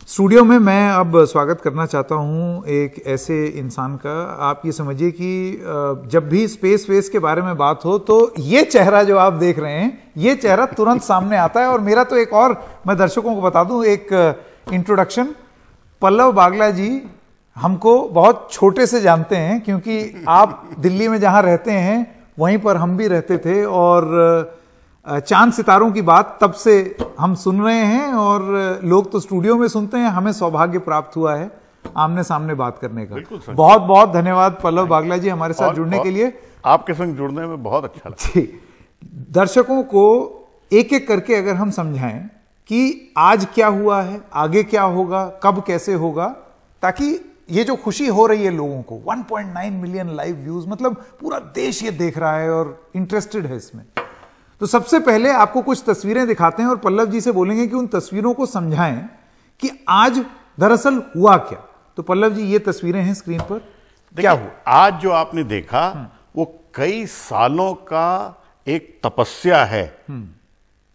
Studio में मैं अब स्वागत करना चाहता हूं एक ऐसे इंसान का। आप ये समझिए कि जब भी स्पेस के बारे में बात हो तो ये चेहरा जो आप देख रहे हैं, ये चेहरा तुरंत सामने आता है। और मेरा तो एक और, मैं दर्शकों को बता दूं एक इंट्रोडक्शन, पल्लव बागला जी हमको बहुत छोटे से जानते हैं, क्योंकि आप दिल्ली में जहां रहते हैं वहीं पर हम भी रहते थे, और चांद सितारों की बात तब से हम सुन रहे हैं। और लोग तो स्टूडियो में सुनते हैं, हमें सौभाग्य प्राप्त हुआ है आमने सामने बात करने का। बहुत बहुत धन्यवाद पल्लव बागला जी हमारे साथ जुड़ने के लिए। आपके संग जुड़ने में बहुत अच्छा लगा। दर्शकों को एक एक करके अगर हम समझाएं कि आज क्या हुआ है, आगे क्या होगा, कब कैसे होगा, ताकि ये जो खुशी हो रही है लोगों को, 1.9 मिलियन लाइव व्यूज, मतलब पूरा देश ये देख रहा है और इंटरेस्टेड है इसमें। तो सबसे पहले आपको कुछ तस्वीरें दिखाते हैं और पल्लव जी से बोलेंगे कि उन तस्वीरों को समझाएं कि आज दरअसल हुआ क्या। तो पल्लव जी ये तस्वीरें हैं स्क्रीन पर, क्या हुआ आज जो आपने देखा वो कई सालों का एक तपस्या है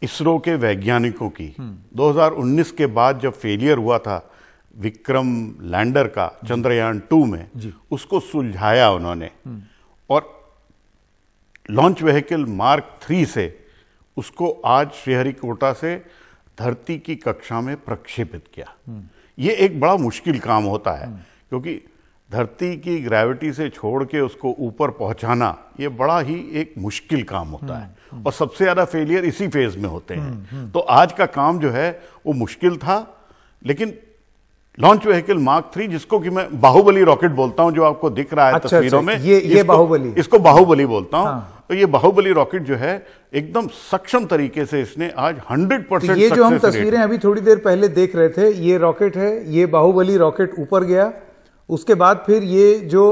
इसरो के वैज्ञानिकों की। 2019 के बाद जब फेलियर हुआ था विक्रम लैंडर का चंद्रयान 2 में, उसको सुलझाया उन्होंने और लॉन्च व्हीकल मार्क 3 से उसको आज श्रीहरिकोटा से धरती की कक्षा में प्रक्षेपित किया। ये एक बड़ा मुश्किल काम होता है, क्योंकि धरती की ग्रेविटी से छोड़ के उसको ऊपर पहुंचाना ये बड़ा ही एक मुश्किल काम होता है, और सबसे ज्यादा फेलियर इसी फेज में होते हैं। तो आज का काम जो है वो मुश्किल था, लेकिन लॉन्च व्हीकल मार्क 3, जिसको कि मैं बाहुबली रॉकेट बोलता हूं, जो आपको दिख रहा है तस्वीरों में, ये बाहुबली, इसको बाहुबली बोलता हूं। तो ये बाहुबली रॉकेट जो है एकदम सक्षम तरीके से इसने आज 100% ये जो हम तस्वीरें अभी थोड़ी देर पहले देख रहे थे, ये रॉकेट है, ये बाहुबली रॉकेट ऊपर गया, उसके बाद फिर ये जो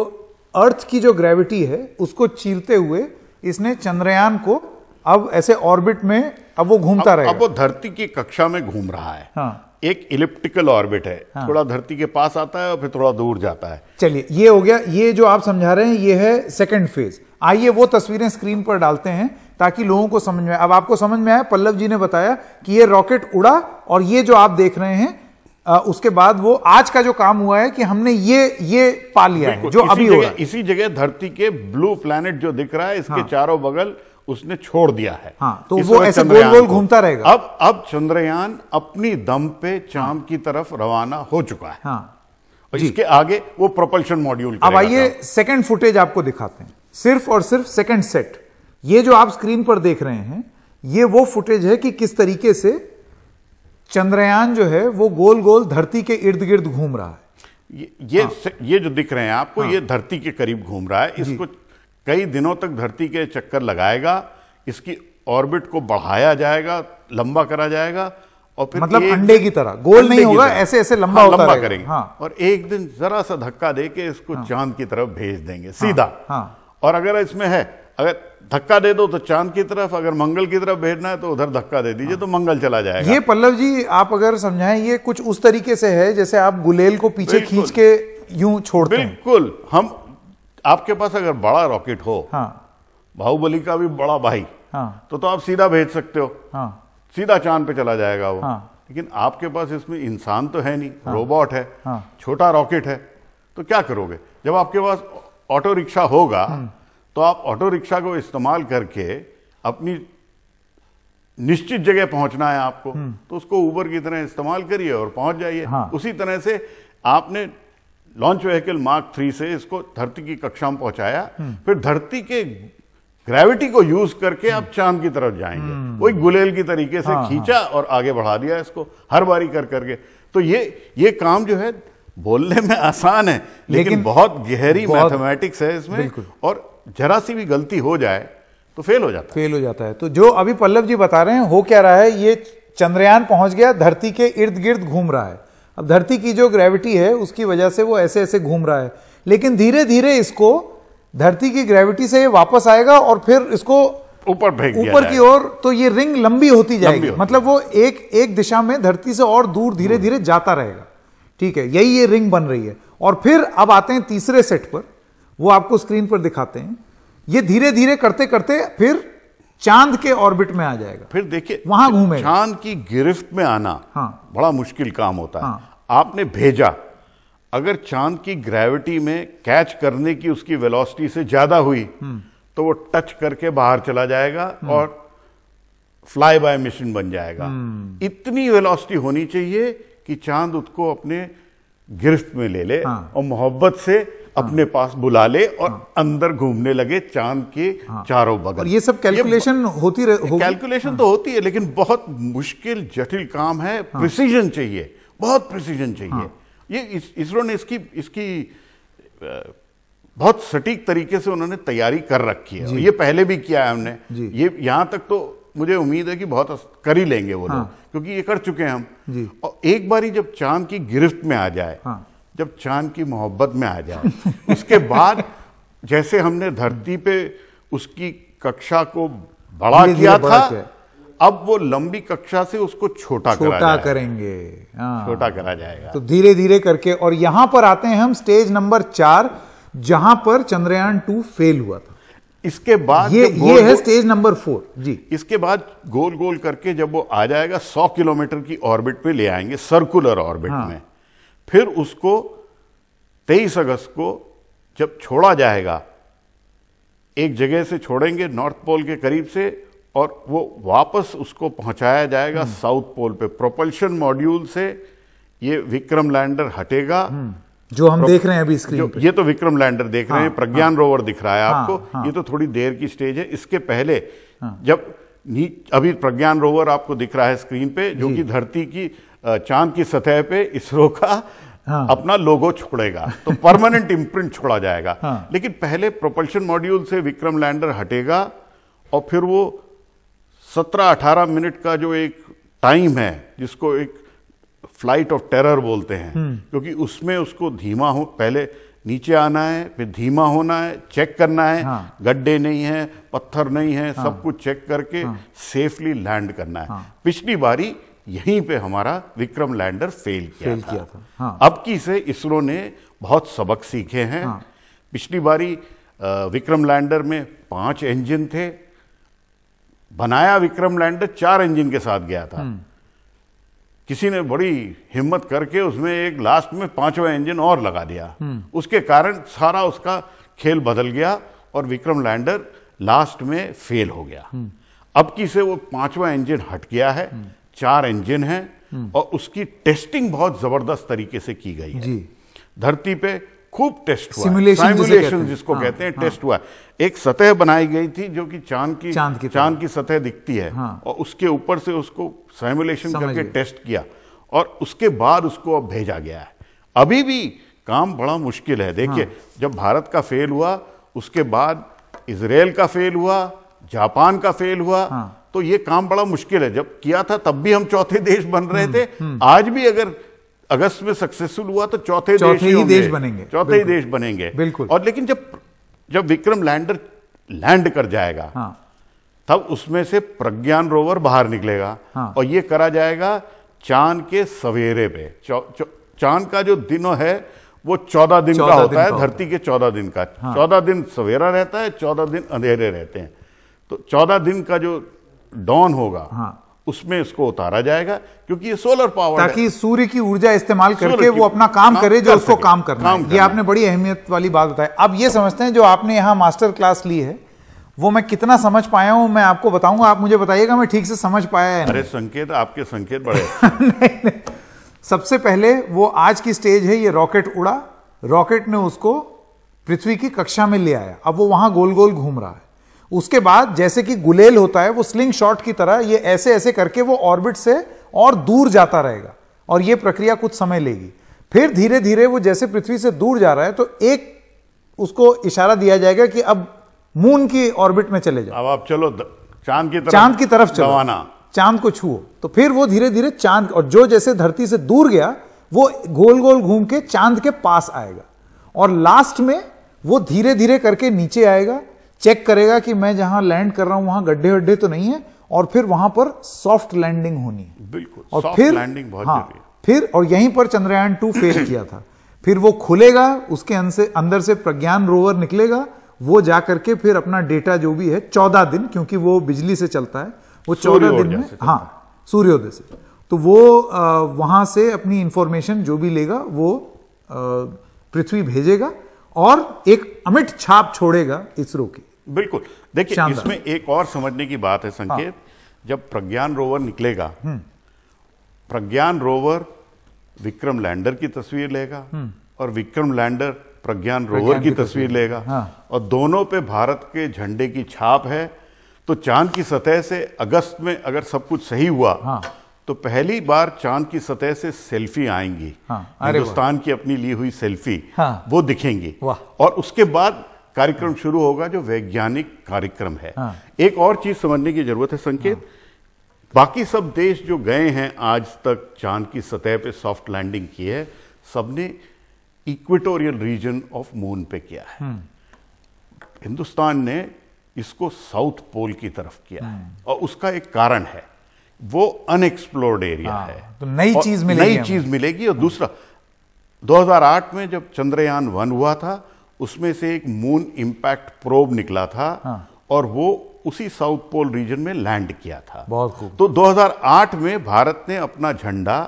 अर्थ की जो ग्रेविटी है उसको चीरते हुए इसने चंद्रयान को अब ऐसे ऑर्बिट में, अब वो घूमता रहेगा। अब वो धरती की कक्षा में घूम रहा है। एक इलिप्टिकल ऑर्बिट है, थोड़ा धरती के पास आता है और फिर थोड़ा दूर जाता है। चलिए ये हो गया, ये जो आप समझा रहे हैं ये है सेकंड फेज। आइए वो तस्वीरें स्क्रीन पर डालते हैं ताकि लोगों को समझ में आए। अब आपको समझ में आया, पल्लव जी ने बताया कि ये रॉकेट उड़ा, और ये जो आप देख रहे हैं उसके बाद वो आज का जो काम हुआ है कि हमने ये पा लिया है जो अभी हो रहा है। इसी जगह धरती के ब्लू प्लैनेट जो दिख रहा है, इसके चारों बगल उसने छोड़ दिया है। तो वो ऐसे गोल गोल घूमता रहेगा। अब चंद्रयान अपनी दम पे चांद की तरफ रवाना हो चुका है। और इसके आगे वो प्रोपल्शन मॉड्यूल। अब आइए सेकंड फुटेज आपको दिखाते हैं, सिर्फ और सिर्फ सेकंड सेट। ये जो आप स्क्रीन पर देख रहे हैं ये वो फुटेज है कि किस तरीके से चंद्रयान जो है वो गोल गोल धरती के इर्द गिर्द घूम रहा है। ये जो दिख रहे हैं आपको, ये धरती के करीब घूम रहा है। इसको कई दिनों तक धरती के चक्कर लगाएगा, इसकी ऑर्बिट को बढ़ाया जाएगा, लंबा करा जाएगा, और फिर मतलब अंडे की तरह गोल नहीं होगा, ऐसे ऐसे लंबा होता रहेगा। करेंगे। और एक दिन जरा सा धक्का देके इसको चांद की तरफ भेज देंगे सीधा। और अगर इसमें है, अगर धक्का दे दो तो चांद की तरफ, अगर मंगल की तरफ भेजना है तो उधर धक्का दे दीजिए तो मंगल चला जाएगा। ये पल्लव जी आप अगर समझाएं, ये कुछ उस तरीके से है जैसे आप गुलेल को पीछे खींच के यूं छोड़ते हैं। बिल्कुल। हम आपके पास अगर बड़ा रॉकेट हो, बाहुबली का भी बड़ा भाई, तो आप सीधा भेज सकते हो, सीधा चांद पे चला जाएगा वो। लेकिन आपके पास इसमें इंसान तो है नहीं, रोबोट है, छोटा रॉकेट है, तो क्या करोगे? जब आपके पास ऑटो रिक्शा होगा तो आप ऑटो रिक्शा को इस्तेमाल करके अपनी निश्चित जगह पहुंचना है आपको, तो उसको ऊबर की तरह इस्तेमाल करिए और पहुंच जाइए। उसी तरह से आपने लॉन्च व्हीकल मार्क 3 से इसको धरती की कक्षा में पहुंचाया, फिर धरती के ग्रेविटी को यूज करके आप चांद की तरफ जाएंगे। वही गुलेल की तरीके से खींचा और आगे बढ़ा दिया इसको हर बारी कर करके। तो ये काम जो है बोलने में आसान है, लेकिन बहुत गहरी मैथमेटिक्स है इसमें, और जरा सी भी गलती हो जाए तो फेल हो जाता है। तो जो अभी पल्लव जी बता रहे हैं हो क्या रहा है, ये चंद्रयान पहुंच गया, धरती के इर्द गिर्द घूम रहा है। अब धरती की जो ग्रेविटी है उसकी वजह से वो ऐसे ऐसे घूम रहा है, लेकिन धीरे धीरे इसको धरती की ग्रेविटी से वापस आएगा और फिर इसको ऊपर की ओर, तो ये रिंग लंबी होती जाएगी। मतलब वो एक दिशा में धरती से और दूर धीरे धीरे जाता रहेगा। ठीक है, यही ये रिंग बन रही है। और फिर अब आते हैं तीसरे सेट पर, वो आपको स्क्रीन पर दिखाते हैं। ये धीरे धीरे करते करते फिर चांद के ऑर्बिट में आ जाएगा। फिर देखिए वहां घूमेगा। चांद की गिरफ्त में आना बड़ा मुश्किल काम होता है। आपने भेजा, अगर चांद की ग्रेविटी में कैच करने की उसकी वेलोसिटी से ज्यादा हुई तो वो टच करके बाहर चला जाएगा और फ्लाई बाय मिशन बन जाएगा। इतनी वेलोसिटी होनी चाहिए कि चांद उसको अपने गिरफ्त में ले ले और मोहब्बत से अपने पास बुला ले और अंदर घूमने लगे चांद के चारों बगल। और ये सब कैलकुलेशन होती कैलकुलेशन तो होती है, लेकिन बहुत मुश्किल जटिल काम है। प्रिसीजन चाहिए, बहुत प्रिसीजन चाहिए। ये इसरो ने इसकी बहुत सटीक तरीके से उन्होंने तैयारी कर रखी है। ये पहले भी किया है हमने। ये यहां तक तो मुझे उम्मीद है कि बहुत कर ही लेंगे वो लोग, क्योंकि ये कर चुके हैं हम। और एक बारी जब चांद की गिरफ्त में आ जाए, जब चांद की मोहब्बत में आ जाए, उसके बाद जैसे हमने धरती पे उसकी कक्षा को बड़ा किया था, अब वो लंबी कक्षा से उसको छोटा करेंगे, छोटा करा जाएगा। तो धीरे धीरे करके। और यहां पर आते हैं हम स्टेज नंबर 4, जहां पर चंद्रयान 2 फेल हुआ था। इसके बाद ये है स्टेज नंबर 4 जी। इसके बाद गोल गोल करके जब वो आ जाएगा 100 किलोमीटर की ऑर्बिट पे ले आएंगे, सर्कुलर ऑर्बिट में। फिर उसको 23 अगस्त को जब छोड़ा जाएगा, एक जगह से छोड़ेंगे नॉर्थ पोल के करीब से, और वो वापस उसको पहुंचाया जाएगा साउथ पोल पे। प्रोपल्शन मॉड्यूल से ये विक्रम लैंडर हटेगा, जो हम देख रहे हैं अभी स्क्रीन पे। ये तो विक्रम लैंडर देख रहे हैं, प्रज्ञान रोवर दिख रहा है आपको। ये तो थोड़ी देर की स्टेज है। इसके पहले जब अभी प्रज्ञान रोवर आपको दिख रहा है स्क्रीन पे, जो कि धरती की चांद की सतह पे इसरो का अपना लोगो छोड़ेगा, तो परमानेंट इम्प्रिंट छोड़ा जाएगा। लेकिन पहले प्रोपल्शन मॉड्यूल से विक्रम लैंडर हटेगा और फिर वो 17-18 मिनट का जो एक टाइम है, जिसको एक फ्लाइट ऑफ टेरर बोलते हैं, क्योंकि उसमें उसको धीमा हो, पहले नीचे आना है, फिर धीमा होना है, चेक करना है, गड्ढे नहीं है, पत्थर नहीं है, सब कुछ चेक करके सेफली लैंड करना है। पिछली बारी यहीं पे हमारा विक्रम लैंडर फेल किया था। अब की से इसरो ने बहुत सबक सीखे हैं। पिछली बारी विक्रम लैंडर में 5 इंजन थे, बनाया विक्रम लैंडर 4 इंजन के साथ गया था। किसी ने बड़ी हिम्मत करके उसमें एक लास्ट में 5वां इंजन और लगा दिया, उसके कारण सारा उसका खेल बदल गया और विक्रम लैंडर लास्ट में फेल हो गया। अब की से वो 5वां इंजन हट गया है, 4 इंजन हैं और उसकी टेस्टिंग बहुत जबरदस्त तरीके से की गई है। धरती पे खूब टेस्ट हुआ, सिमुलेशन जिसको कहते हैं, टेस्ट हुआ। एक सतह बनाई गई थी जो कि चांद की सतह दिखती है, और उसके ऊपर से उसको सिमुलेशन करके टेस्ट किया और उसके बाद उसको अब भेजा गया है। अभी भी काम बड़ा मुश्किल है। देखिए, जब भारत का फेल हुआ, उसके बाद इजराइल का फेल हुआ, जापान का फेल हुआ, तो ये काम बड़ा मुश्किल है। जब किया था तब भी हम चौथे देश बन रहे थे। आज भी अगर अगस्त में सक्सेसफुल हुआ तो चौथे ही देश बनेंगे। बिल्कुल। और लेकिन जब विक्रम लैंडर लैंड कर जाएगा, तब उसमें से प्रज्ञान रोवर बाहर निकलेगा, और ये करा जाएगा चांद के सवेरे पे। चांद का जो दिन है वो 14 दिन का होता है, धरती के 14 दिन का। 14 दिन सवेरा रहता है, 14 दिन अंधेरे रहते हैं। तो 14 दिन का जो डॉन होगा, उसमें इसको उतारा जाएगा, क्योंकि ये सोलर पावर है, ताकि सूर्य की ऊर्जा इस्तेमाल करके वो अपना काम करे जो उसको काम करना है। ये आपने बड़ी अहमियत वाली बात बताई। अब ये समझते हैं, जो आपने यहाँ मास्टर क्लास ली है वो मैं कितना समझ पाया हूं मैं आपको बताऊंगा, आप मुझे बताइएगा मैं ठीक से समझ पाया है। अरे संकेत, आपके संकेत बड़े नहीं। सबसे पहले वो आज की स्टेज है, ये रॉकेट उड़ा, रॉकेट ने उसको पृथ्वी की कक्षा में ले आया, अब वो वहां गोल गोल घूम रहा है। उसके बाद जैसे कि गुलेल होता है, वो स्लिंग शॉट की तरह ये ऐसे ऐसे करके वो ऑर्बिट से और दूर जाता रहेगा, और ये प्रक्रिया कुछ समय लेगी। फिर धीरे धीरे वो जैसे पृथ्वी से दूर जा रहा है, तो एक उसको इशारा दिया जाएगा कि अब मून की ऑर्बिट में चले जाओ, अब आप चलो चांद की तरफ चलो, चांद को छुओ। तो फिर वो धीरे धीरे चांद, और जो जैसे धरती से दूर गया वो गोल गोल घूम के चांद के पास आएगा, और लास्ट में वो धीरे धीरे करके नीचे आएगा, चेक करेगा कि मैं जहां लैंड कर रहा हूं वहां गड्ढे वड्ढे तो नहीं है, और फिर वहां पर सॉफ्ट लैंडिंग होनी है। बिल्कुल, और फिर लैंडिंग बहुत जरूरी है। फिर और यहीं पर चंद्रयान 2 फेल किया था। फिर वो खुलेगा, उसके अंदर से प्रज्ञान रोवर निकलेगा, वो जाकर के फिर अपना डेटा जो भी है 14 दिन, क्योंकि वो बिजली से चलता है, वो 14 दिन में, सूर्योदय से तो वो वहां से अपनी इंफॉर्मेशन जो भी लेगा वो पृथ्वी भेजेगा और एक अमिट छाप छोड़ेगा इसरो की। बिल्कुल। देखिए, इसमें एक और समझने की बात है संकेत। जब प्रज्ञान रोवर निकलेगा, प्रज्ञान रोवर विक्रम लैंडर की तस्वीर लेगा और विक्रम लैंडर प्रज्ञान रोवर की तस्वीर लेगा, और दोनों पे भारत के झंडे की छाप है। तो चांद की सतह से अगस्त में अगर सब कुछ सही हुआ तो पहली बार चांद की सतह से सेल्फी आएंगी, हिंदुस्तान की अपनी ली हुई सेल्फी वो दिखेंगी, और उसके बाद कार्यक्रम शुरू होगा जो वैज्ञानिक कार्यक्रम है। एक और चीज समझने की जरूरत है संकेत, बाकी सब देश जो गए हैं आज तक चांद की सतह पे सॉफ्ट लैंडिंग की है, सबने इक्वेटोरियल रीजन ऑफ मून पे किया है। हिंदुस्तान ने इसको साउथ पोल की तरफ किया है, और उसका एक कारण है, वो अनएक्सप्लोर्ड एरिया है, तो नई चीज मिलेगी। और दूसरा, 2008 में जब चंद्रयान 1 हुआ था, उसमें से एक मून इंपैक्ट प्रोब निकला था, और वो उसी साउथ पोल रीजन में लैंड किया था। बहुत खूब। तो 2008 में भारत ने अपना झंडा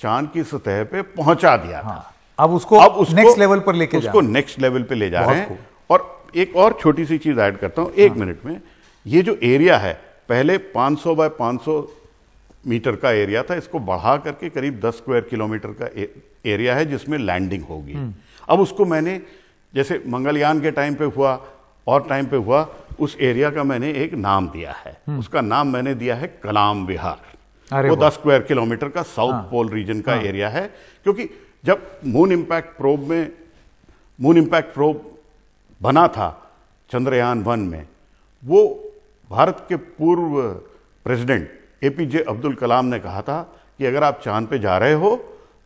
चांद की सतह पे पहुंचा दिया था। अब उसको नेक्स्ट लेवल पर लेके उसको नेक्स्ट लेवल पे ले जा रहे हैं। और एक और छोटी सी चीज ऐड करता हूं 1 मिनट में। ये जो एरिया है, पहले 500 बाय 500 मीटर का एरिया था, इसको बढ़ा करके करीब 10 स्क्वायर किलोमीटर का एरिया है जिसमें लैंडिंग होगी। अब उसको मैंने, जैसे मंगलयान के टाइम पे हुआ और टाइम पे हुआ, उस एरिया का मैंने एक नाम दिया है। उसका नाम मैंने दिया है कलाम विहार। वो 10 स्क्वायर किलोमीटर का साउथ पोल रीजन का एरिया है, क्योंकि जब मून इंपैक्ट प्रोब बना था चंद्रयान 1 में, वो भारत के पूर्व प्रेसिडेंट एपीजे अब्दुल कलाम ने कहा था कि अगर आप चांद पे जा रहे हो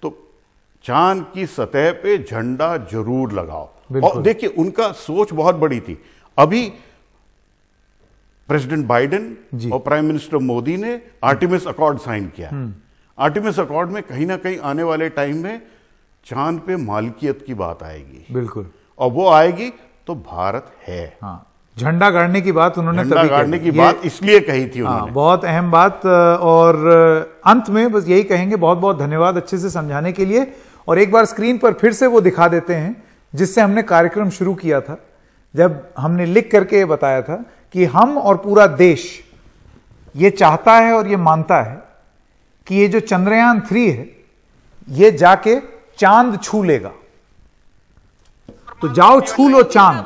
तो चांद की सतह पे झंडा जरूर लगाओ। और देखिए, उनका सोच बहुत बड़ी थी। अभी प्रेसिडेंट बाइडेन और प्राइम मिनिस्टर मोदी ने आर्टिमिस अकॉर्ड साइन किया। आर्टिमिस अकॉर्ड में कहीं ना कहीं आने वाले टाइम में चांद पे मालिकियत की बात आएगी। बिल्कुल। और वो आएगी तो भारत है। झंडा गाड़ने की बात उन्होंने झंडा गाड़ने की बात इसलिए कही थी उन्होंने। बहुत अहम बात। और अंत में बस यही कहेंगे, बहुत बहुत धन्यवाद अच्छे से समझाने के लिए। और एक बार स्क्रीन पर फिर से वो दिखा देते हैं जिससे हमने कार्यक्रम शुरू किया था, जब हमने लिख करके बताया था कि हम और पूरा देश ये चाहता है और ये मानता है कि ये जो चंद्रयान 3 है ये जाके चांद छू लेगा। तो जाओ छू लो चांद।